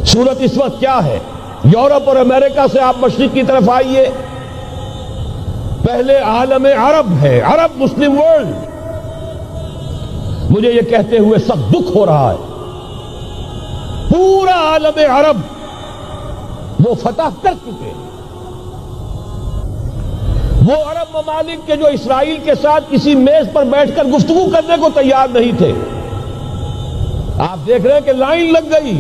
صورت اس وقت کیا ہے؟ یورپ اور امریکہ سے آپ مشرق کی طرف آئیے، پہلے عالم عرب ہے، عرب مسلم ورلڈ۔ مجھے یہ کہتے ہوئے سخت دکھ ہو رہا ہے، پورا عالم عرب وہ فتح کر چکے ہیں۔ وہ عرب ممالک کے جو اسرائیل کے ساتھ کسی میز پر بیٹھ کر گفتگو کرنے کو تیار نہیں تھے، آپ دیکھ رہے ہیں کہ لائن لگ گئی۔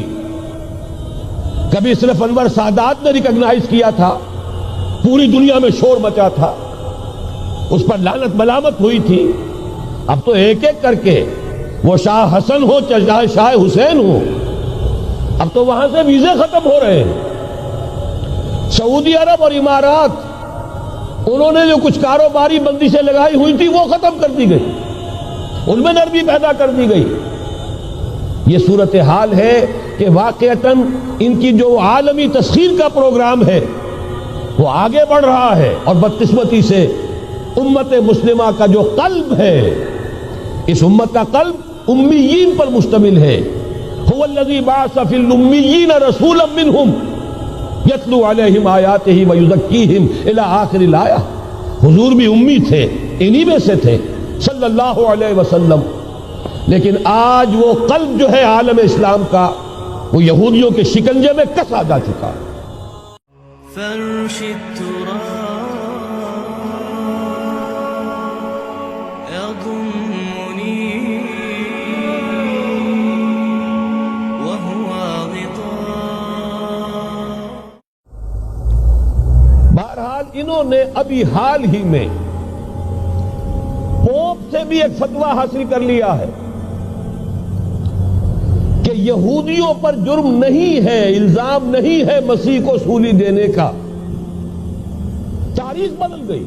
کبھی صرف انور سادات نے ریکگنائز کیا تھا، پوری دنیا میں شور مچا تھا، اس پر لعنت ملامت ہوئی تھی۔ اب تو ایک ایک کر کے، وہ شاہ حسن ہو چاہے شاہ حسین ہو، اب تو وہاں سے ویزے ختم ہو رہے ہیں۔ سعودی عرب اور امارات، انہوں نے جو کچھ کاروباری بندشیں لگائی ہوئی تھی وہ ختم کر دی گئی، ان میں نرمی پیدا کر دی گئی۔ یہ صورتحال ہے کہ واقعتاً ان کی جو عالمی تسخیر کا پروگرام ہے وہ آگے بڑھ رہا ہے، اور بدقسمتی سے امت مسلمہ کا جو قلب ہے، اس امت کا قلب امیین پر مشتمل ہے۔ هو الذی بعث فی الامیین رسولا منہم یتلو علیہم آیاتہ ویزکیہم الی آخر الآیہ۔ حضور بھی امی تھے، انہی میں سے تھے صلی اللہ علیہ وسلم۔ لیکن آج وہ قلب جو ہے عالم اسلام کا، وہ یہودیوں کے شکنجے میں کسا جا چکا ہے۔ فرش التراب يضمني وهو غطاء۔ بہرحال انہوں نے ابھی حال ہی میں پوپ سے بھی ایک فتویٰ حاصل کر لیا ہے کہ یہودیوں پر جرم نہیں ہے، الزام نہیں ہے مسیح کو سولی دینے کا۔ تاریخ بدل گئی،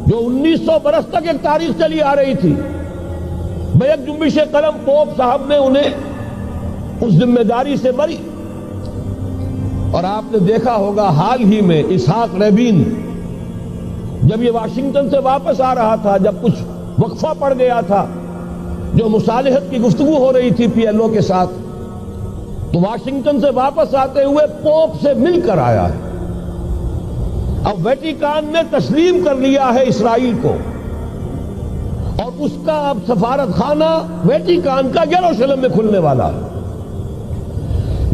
جو 1900 برس تک ایک تاریخ چلی آ رہی تھی، بیک جنبش قلم پوپ صاحب نے انہیں اس ذمہ داری سے بری۔ اور آپ نے دیکھا ہوگا حال ہی میں اسحاق ریبین جب یہ واشنگٹن سے واپس آ رہا تھا، جب کچھ وقفہ پڑ گیا تھا، جو مصالحت کی گفتگو ہو رہی تھی پی ایل او کے ساتھ، تو واشنگٹن سے واپس آتے ہوئے پوپ سے مل کر آیا ہے۔ اب ویٹیکان نے تسلیم کر لیا ہے اسرائیل کو، اور اس کا اب سفارت خانہ ویٹیکان کا یروشلم میں کھلنے والا ہے۔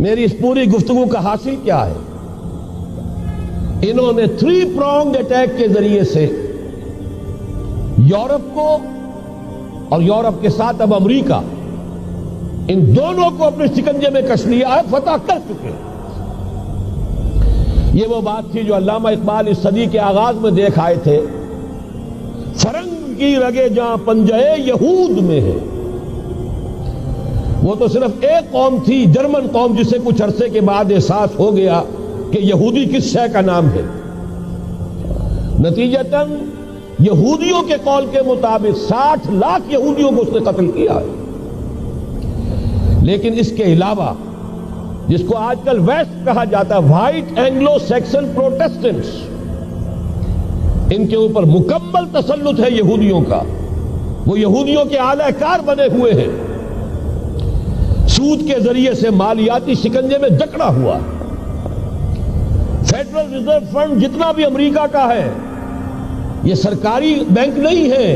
میری اس پوری گفتگو کا حاصل کیا ہے؟ انہوں نے 3 pronged اٹیک کے ذریعے سے یورپ کو اور یورپ کے ساتھ اب امریکہ، ان دونوں کو اپنے شکنجے میں کش لیا ہے، فتح کر چکے۔ یہ وہ بات تھی جو علامہ اقبال اس صدی کے آغاز میں دیکھ آئے تھے، فرنگ کی رگے جہاں پنجے یہود میں ہے۔ وہ تو صرف ایک قوم تھی، جرمن قوم، جسے کچھ عرصے کے بعد احساس ہو گیا کہ یہودی کس شے کا نام ہے۔ نتیجتاً یہودیوں کے قول کے مطابق 60 لاکھ یہودیوں کو اس نے قتل کیا ہے۔ لیکن اس کے علاوہ، جس کو آج کل ویسٹ کہا جاتا ہے، وائٹ اینگلو سیکسن پروٹیسٹنٹس، ان کے اوپر مکمل تسلط ہے یہودیوں کا۔ وہ یہودیوں کے اعلی کار بنے ہوئے ہیں، سود کے ذریعے سے مالیاتی شکنجے میں جکڑا ہوا۔ فیڈرل ریزرو فنڈ جتنا بھی امریکہ کا ہے، یہ سرکاری بینک نہیں ہے،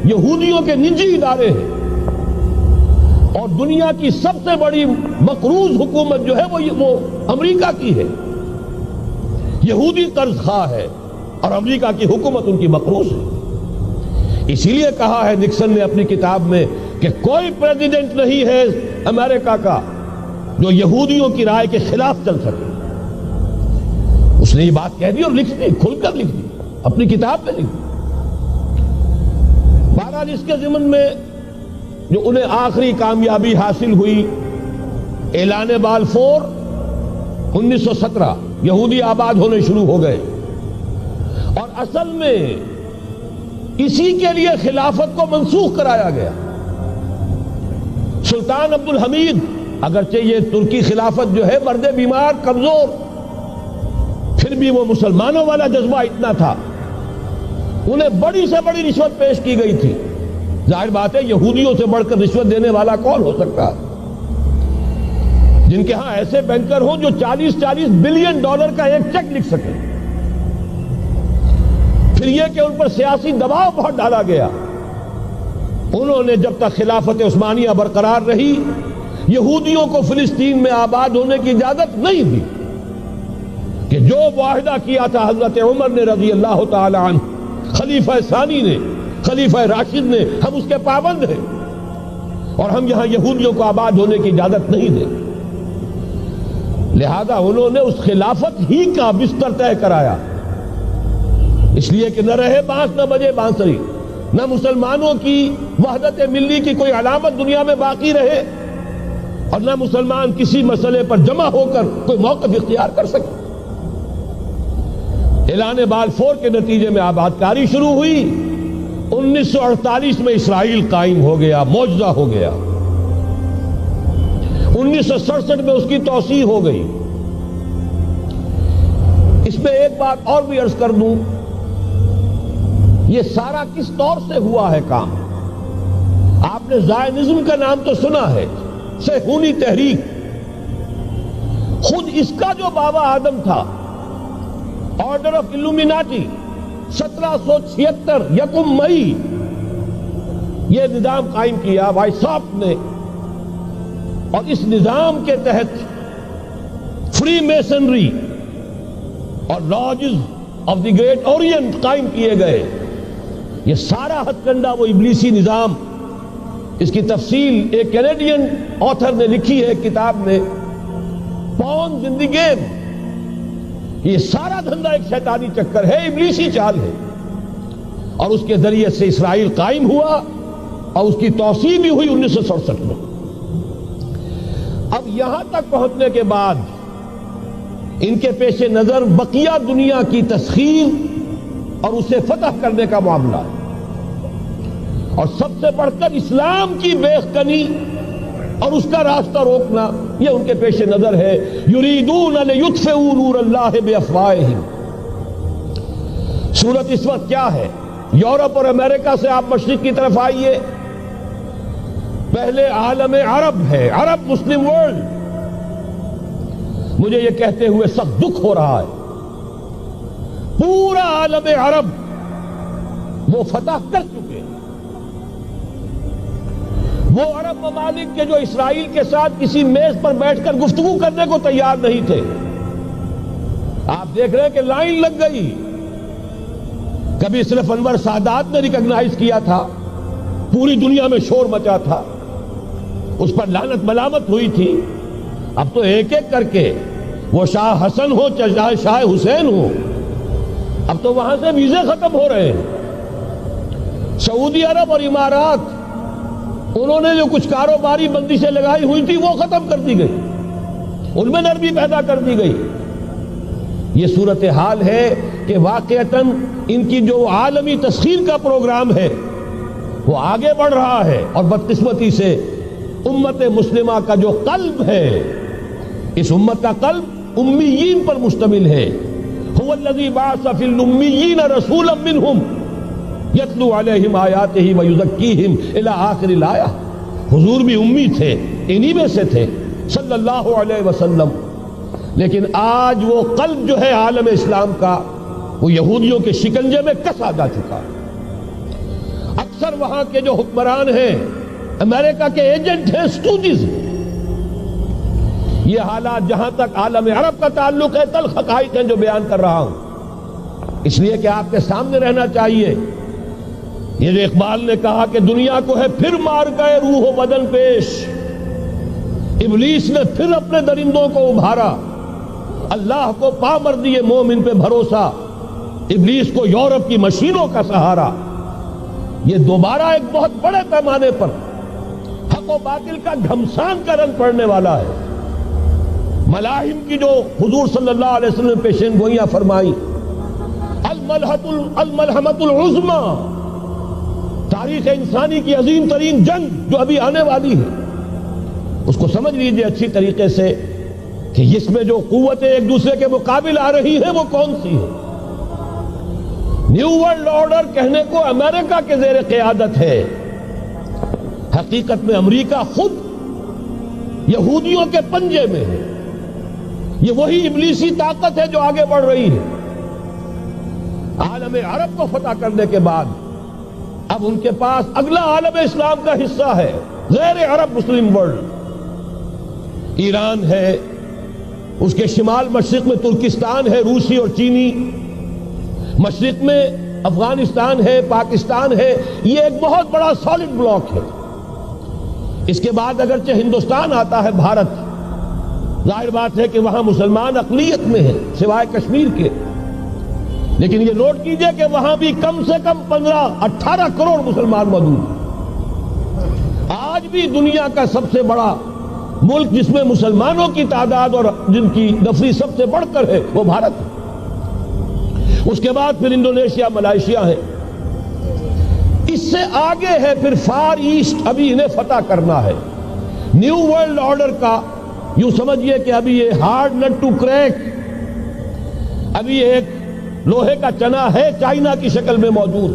یہودیوں کے نجی ادارے ہیں۔ اور دنیا کی سب سے بڑی مقروض حکومت جو ہے وہ امریکہ کی ہے، یہودی قرض خواہ ہے، اور امریکہ کی حکومت ان کی مقروض ہے۔ اسی لیے کہا ہے نکسن نے اپنی کتاب میں کہ کوئی پریزیڈنٹ نہیں ہے امریکہ کا جو یہودیوں کی رائے کے خلاف چل سکے۔ اس نے یہ بات کہہ دی اور لکھ دی، کھل کر لکھ دی، اپنی کتاب میں لکھ دی۔ بہرحال اس کے ضمن میں جو انہیں آخری کامیابی حاصل ہوئی، اعلان بالفور 1917، یہودی آباد ہونے شروع ہو گئے، اور اصل میں اسی کے لیے خلافت کو منسوخ کرایا گیا۔ سلطان عبد الحمید، اگرچہ یہ ترکی خلافت جو ہے مرد بیمار کمزور، پھر بھی وہ مسلمانوں والا جذبہ اتنا تھا، انہیں بڑی سے بڑی رشوت پیش کی گئی تھی۔ ظاہر بات ہے یہودیوں سے بڑھ کر رشوت دینے والا کون ہو سکتا ہے؟ جن کے ہاں ایسے بینکر ہوں جو 40 بلین ڈالر کا ایک چیک لکھ سکیں. پھر یہ کہ ان پر سیاسی دباؤ بہت ڈالا گیا. انہوں نے جب تک خلافت عثمانیہ برقرار رہی یہودیوں کو فلسطین میں آباد ہونے کی اجازت نہیں دی کہ جو معاہدہ کیا تھا حضرت عمر نے رضی اللہ تعالی عنہ، خلیفہ ثانی نے، خلیفہ راشد نے، ہم اس کے پابند ہیں اور ہم یہاں یہودیوں کو آباد ہونے کی اجازت نہیں دیں. لہذا انہوں نے اس خلافت ہی کا بستر طے کرایا، اس لیے کہ نہ رہے بانس نہ بجے بانسری، نہ مسلمانوں کی وحدت ملی کی کوئی علامت دنیا میں باقی رہے اور نہ مسلمان کسی مسئلے پر جمع ہو کر کوئی موقف اختیار کر سکے. اعلان بلفور کے نتیجے میں آباد کاری شروع ہوئی. 1948 میں اسرائیل قائم ہو گیا، معجزہ ہو گیا. 1967 میں اس کی توسیع ہو گئی. اس میں ایک بات اور بھی عرض کر دوں، یہ سارا کس طور سے ہوا ہے کام؟ آپ نے زائنزم کا نام تو سنا ہے، صہیونی تحریک. خود اس کا جو بابا آدم تھا، آرڈر آف الومیناٹی، 1776 یکم مئی یہ نظام قائم کیا وائساپ نے، اور اس نظام کے تحت فری میسنری اور lodges of the great Orient قائم کیے گئے. یہ سارا ہتھ کنڈا وہ ابلیسی نظام، اس کی تفصیل ایک کینیڈین آتھر نے لکھی ہے کتاب میں، پاونز ان دی گیم. یہ سارا دھندا ایک شیطانی چکر ہے، ابلیسی چال ہے، اور اس کے ذریعے سے اسرائیل قائم ہوا اور اس کی توسیع بھی ہوئی 1967 میں. اب یہاں تک پہنچنے کے بعد ان کے پیش نظر بقیہ دنیا کی تسخیر اور اسے فتح کرنے کا معاملہ ہے، اور سب سے بڑھ کر اسلام کی بیخکنی اور اس کا راستہ روکنا یہ ان کے پیش نظر ہے. یریدون لیطفئوا نور اللہ بافواہہم. صورت اس وقت کیا ہے؟ یورپ اور امریکہ سے آپ مشرق کی طرف آئیے، پہلے عالم عرب ہے، عرب مسلم ورلڈ. مجھے یہ کہتے ہوئے سخت دکھ ہو رہا ہے، پورا عالم عرب وہ فتح کر چکے. وہ عرب ممالک کے جو اسرائیل کے ساتھ کسی میز پر بیٹھ کر گفتگو کرنے کو تیار نہیں تھے. آپ دیکھ رہے ہیں کہ لائن لگ گئی. کبھی صرف انور سادات نے ریکگنائز کیا تھا، پوری دنیا میں شور مچا تھا، اس پر لعنت ملامت ہوئی تھی. اب تو ایک ایک کر کے، وہ شاہ حسن ہو چاہے شاہ حسین ہو، اب تو وہاں سے ویزے ختم ہو رہے ہیں. سعودی عرب اور امارات، انہوں نے جو کچھ کاروباری بندشیں لگائی ہوئی تھی وہ ختم کر دی گئی، ان میں نرمی پیدا کر دی گئی. یہ صورتحال ہے کہ واقعتاً ان کی جو عالمی تسخیر کا پروگرام ہے وہ آگے بڑھ رہا ہے، اور بدقسمتی سے امت مسلمہ کا جو قلب ہے، اس امت کا قلب امیین پر مشتمل ہے. هو الذی بعث فی الامیین رسولا منہم یتلو علیہم آیاتہ ویزکیہم الی آخر الآیہ. حضور بھی امی تھے، انہی میں سے تھے صلی اللہ علیہ وسلم. لیکن آج وہ قلب جو ہے عالم اسلام کا، وہ یہودیوں کے شکنجے میں کسا جا چکا. اکثر وہاں کے جو حکمران ہیں امریکہ کے ایجنٹ ہیں، اسٹوڈیز. یہ حالات جہاں تک عالم عرب کا تعلق ہے تلخ حقائق ہیں جو بیان کر رہا ہوں، اس لیے کہ آپ کے سامنے رہنا چاہیے. یہ جو اقبال نے کہا کہ دنیا کو ہے پھر مار گئے روح و بدن پیش، ابلیس نے پھر اپنے درندوں کو ابھارا، اللہ کو پا مر دیے مومن پہ بھروسہ، ابلیس کو یورپ کی مشینوں کا سہارا. یہ دوبارہ ایک بہت بڑے پیمانے پر حق و باطل کا گھمسان کا رنگ پڑنے والا ہے. ملاحم کی جو حضور صلی اللہ علیہ وسلم نے پیشین گوئیاں فرمائی، الملحمۃ العظمیٰ، تاریخ انسانی کی عظیم ترین جنگ جو ابھی آنے والی ہے، اس کو سمجھ لیجئے اچھی طریقے سے کہ اس میں جو قوتیں ایک دوسرے کے مقابل آ رہی ہیں وہ کون سی ہے. نیو ورلڈ آرڈر کہنے کو امریکہ کے زیر قیادت ہے، حقیقت میں امریکہ خود یہودیوں کے پنجے میں ہے. یہ وہی ابلیسی طاقت ہے جو آگے بڑھ رہی ہے. عالم عرب کو فتح کرنے کے بعد اب ان کے پاس اگلا عالم اسلام کا حصہ ہے غیر عرب مسلم ورلڈ. ایران ہے، اس کے شمال مشرق میں ترکستان ہے، روسی اور چینی، مشرق میں افغانستان ہے، پاکستان ہے. یہ ایک بہت بڑا سالڈ بلاک ہے. اس کے بعد اگرچہ ہندوستان آتا ہے، بھارت، ظاہر بات ہے کہ وہاں مسلمان اقلیت میں ہیں سوائے کشمیر کے، لیکن یہ نوٹ کیجئے کہ وہاں بھی کم سے کم 15-18 کروڑ مسلمان موجود ہیں. آج بھی دنیا کا سب سے بڑا ملک جس میں مسلمانوں کی تعداد اور جن کی نفری سب سے بڑھ کر ہے وہ بھارت ہے. اس کے بعد پھر انڈونیشیا، ملائیشیا ہے. اس سے آگے ہے پھر فار ایسٹ، ابھی انہیں فتح کرنا ہے. نیو ورلڈ آرڈر کا یوں سمجھئے کہ ابھی یہ ہارڈ نٹ ٹو کریک، ابھی ایک لوہے کا چنا ہے چائنا کی شکل میں موجود.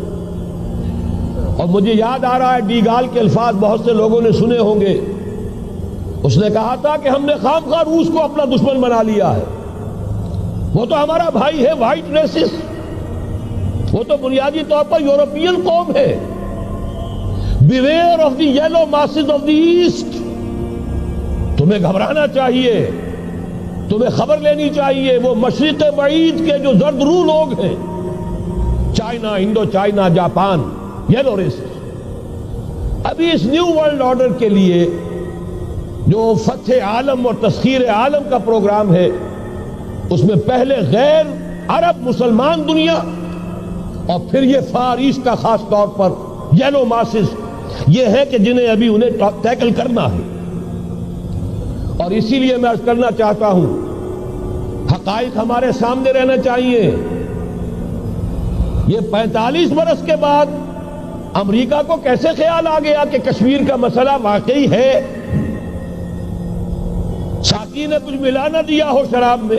اور مجھے یاد آ رہا ہے ڈی گال کے الفاظ بہت سے لوگوں نے سنے ہوں گے. اس نے کہا تھا کہ ہم نے خام خواہ روس کو اپنا دشمن بنا لیا ہے. وہ تو ہمارا بھائی ہے، وائٹ ریسس، وہ تو بنیادی طور پر یورپین قوم ہے. Beware of the yellow masses of the East. تمہیں گھبرانا چاہیے، تمہیں خبر لینی چاہیے. وہ مشرق بعید کے جو زرد رو لوگ ہیں، China, Indo China, Japan, yellow races. ابھی اس نیو ورلڈ آرڈر کے لیے جو فتح عالم اور تسخیر عالم کا پروگرام ہے، اس میں پہلے غیر عرب مسلمان دنیا اور پھر یہ فار ایسٹ کا خاص طور پر یلو ماسز، یہ ہے کہ جنہیں ابھی انہیں ٹیکل کرنا ہے. اور اسی لیے میں عرض کرنا چاہتا ہوں، حقائق ہمارے سامنے رہنا چاہیے. یہ 45 برس کے بعد امریکہ کو کیسے خیال آ گیا کہ کشمیر کا مسئلہ واقعی ہے؟ ساقی نے کچھ ملا نہ دیا ہو شراب میں.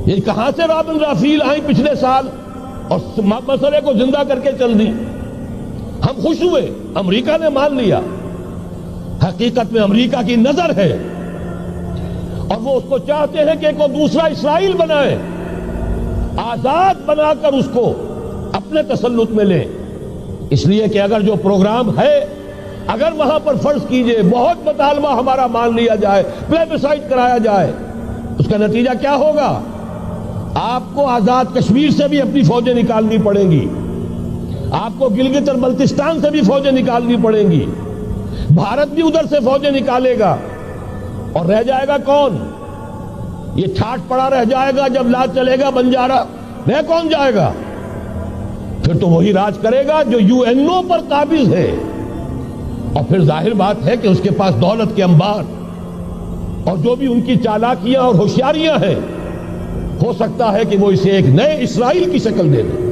یہ کہاں سے رابن رافیل آئیں پچھلے سال اور مسئلے کو زندہ کر کے چل دی. ہم خوش ہوئے، امریکہ نے مان لیا. حقیقت میں امریکہ کی نظر ہے اور وہ اس کو چاہتے ہیں کہ کوئی دوسرا اسرائیل بنائے، آزاد بنا کر اس کو اپنے تسلط میں لیں. اس لیے کہ اگر جو پروگرام ہے، اگر وہاں پر فرض کیجئے بہت مطالبہ ہمارا مان لیا جائے، پلیبسائٹ کرایا جائے، اس کا نتیجہ کیا ہوگا؟ آپ کو آزاد کشمیر سے بھی اپنی فوجیں نکالنی پڑیں گی، آپ کو گلگت اور بلتستان سے بھی فوجیں نکالنی پڑیں گی، بھارت بھی ادھر سے فوجیں نکالے گا. اور رہ جائے گا کون؟ یہ ٹھاٹ پڑا رہ جائے گا. جب لاج چلے گا بنجارا، رہ کون جائے گا؟ پھر تو وہی راج کرے گا جو UN پر قابض ہے. اور پھر ظاہر بات ہے کہ اس کے پاس دولت کے انبار اور جو بھی ان کی چالاکیاں اور ہوشیاریاں ہیں، ہو سکتا ہے کہ وہ اسے ایک نئے اسرائیل کی شکل دے دے.